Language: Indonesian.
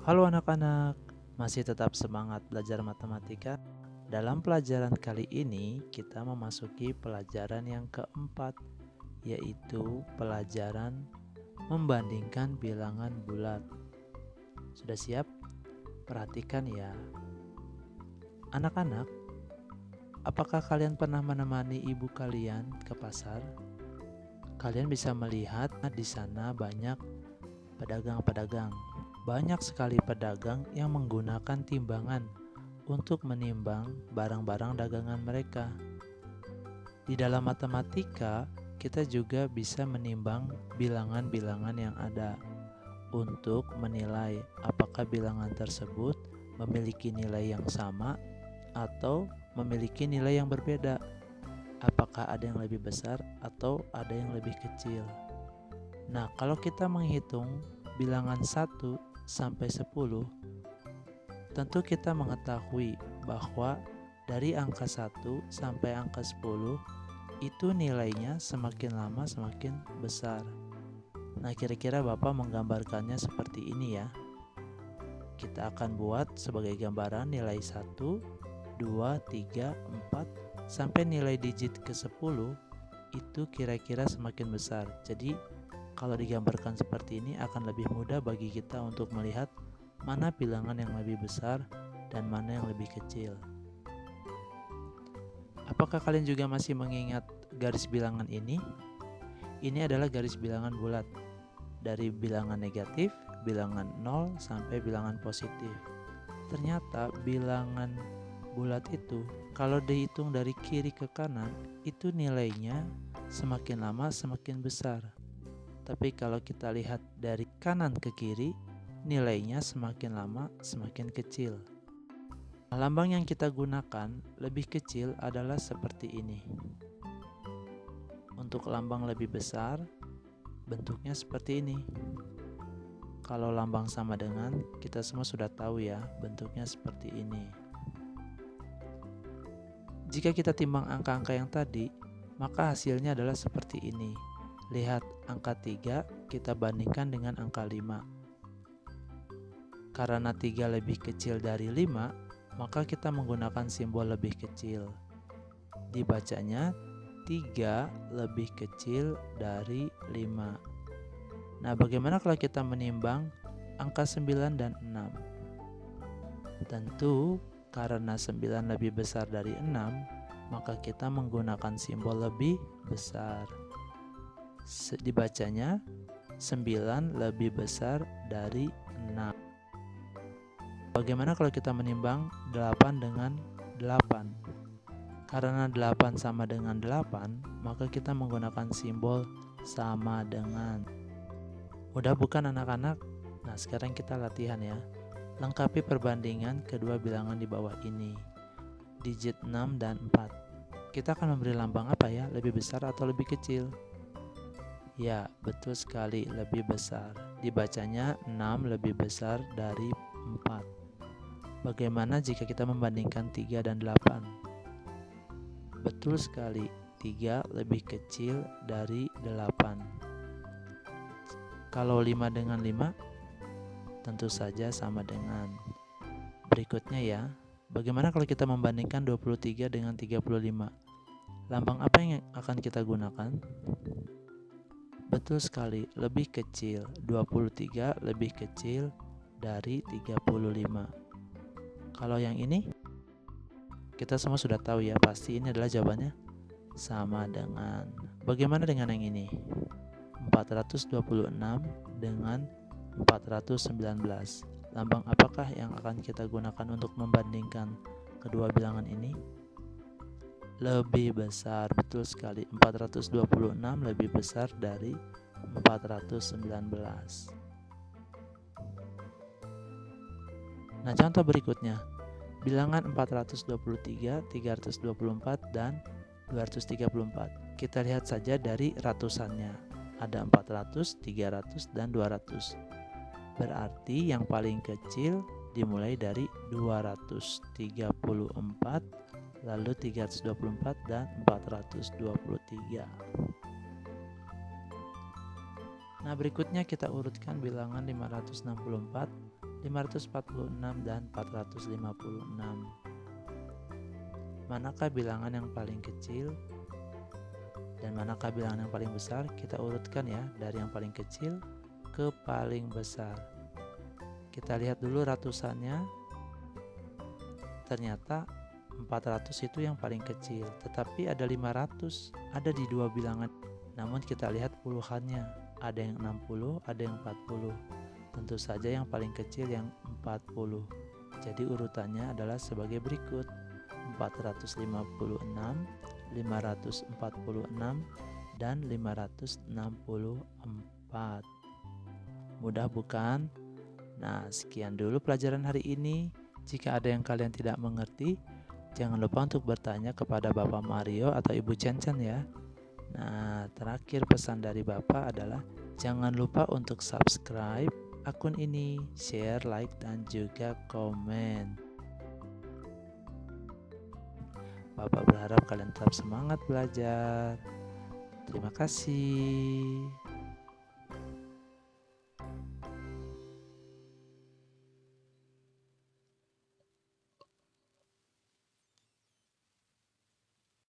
Halo anak-anak, masih tetap semangat belajar matematika? Dalam pelajaran kali ini kita memasuki pelajaran yang keempat, yaitu pelajaran membandingkan bilangan bulat. Sudah siap? Perhatikan ya. Anak-anak, apakah kalian pernah menemani ibu kalian ke pasar? Kalian bisa melihat di sana banyak pedagang-pedagang. Banyak sekali pedagang yang menggunakan timbangan untuk menimbang barang-barang dagangan mereka. Di dalam matematika, kita juga bisa menimbang bilangan-bilangan yang ada untuk menilai apakah bilangan tersebut memiliki nilai yang sama atau memiliki nilai yang berbeda. Apakah ada yang lebih besar atau ada yang lebih kecil. Nah, kalau kita menghitung bilangan 1 sampai 10, tentu kita mengetahui bahwa dari angka 1 sampai angka 10 itu nilainya semakin lama semakin besar. Nah, kira-kira Bapak menggambarkannya seperti ini ya. Kita akan buat sebagai gambaran nilai 1, 2, 3, 4 sampai nilai digit ke-10 itu kira-kira semakin besar. Jadi kalau digambarkan seperti ini akan lebih mudah bagi kita untuk melihat mana bilangan yang lebih besar dan mana yang lebih kecil. Apakah kalian juga masih mengingat garis bilangan ini? Ini adalah garis bilangan bulat. Dari bilangan negatif, bilangan 0 sampai bilangan positif. Ternyata bilangan bulat itu kalau dihitung dari kiri ke kanan itu nilainya semakin lama semakin besar. Tapi kalau kita lihat dari kanan ke kiri, nilainya semakin lama semakin kecil. Lambang yang kita gunakan lebih kecil adalah seperti ini. Untuk lambang lebih besar, bentuknya seperti ini. Kalau lambang sama dengan, kita semua sudah tahu ya, bentuknya seperti ini. Jika kita timbang angka-angka yang tadi, maka hasilnya adalah seperti ini. Lihat angka 3 kita bandingkan dengan angka 5. Karena 3 lebih kecil dari 5, maka kita menggunakan simbol lebih kecil. Dibacanya 3 lebih kecil dari 5. Nah, bagaimana kalau kita menimbang angka 9 dan 6? Tentu karena 9 lebih besar dari 6, maka kita menggunakan simbol lebih besar. Dibacanya 9 lebih besar dari 6. Bagaimana kalau kita menimbang 8 dengan 8? Karena 8 sama dengan 8, maka kita menggunakan simbol sama dengan. Mudah bukan anak-anak? Nah, sekarang kita latihan ya. Lengkapi perbandingan kedua bilangan di bawah ini. Digit 6 dan 4. Kita akan memberi lambang apa ya? Lebih besar atau lebih kecil? Ya, betul sekali, lebih besar. Dibacanya 6 lebih besar dari 4. Bagaimana jika kita membandingkan 3 dan 8? Betul sekali, 3 lebih kecil dari 8. Kalau 5 dengan 5, tentu saja sama dengan. Berikutnya ya, bagaimana kalau kita membandingkan 23 dengan 35? Lambang apa yang akan kita gunakan? Betul sekali, lebih kecil. 23 lebih kecil dari 35. Kalau yang ini, kita semua sudah tahu ya, pasti ini adalah jawabannya sama dengan. Bagaimana dengan yang ini? 426 dengan 419. Lambang apakah yang akan kita gunakan untuk membandingkan kedua bilangan ini? Lebih besar, betul sekali. 426 lebih besar dari 419. Nah, contoh berikutnya. Bilangan 423, 324, dan 234. Kita lihat saja dari ratusannya. Ada 400, 300, dan 200. Berarti yang paling kecil dimulai dari 234, lalu 324 dan 423. Nah, berikutnya kita urutkan bilangan 564, 546 dan 456. Manakah bilangan yang paling kecil dan manakah bilangan yang paling besar? Kita urutkan ya, dari yang paling kecil ke paling besar. Kita lihat dulu ratusannya. Ternyata 400 itu yang paling kecil, tetapi ada 500 ada di dua bilangan. Namun kita lihat puluhannya, ada yang 60, ada yang 40. Tentu saja yang paling kecil yang 40. Jadi urutannya adalah sebagai berikut: 456, 546, dan 564. Mudah bukan? Nah, sekian dulu pelajaran hari ini. Jika ada yang kalian tidak mengerti, jangan lupa untuk bertanya kepada Bapak Mario atau Ibu Cencen ya. Nah, terakhir pesan dari Bapak adalah jangan lupa untuk subscribe akun ini, share, like, dan juga komen. Bapak berharap kalian tetap semangat belajar. Terima kasih.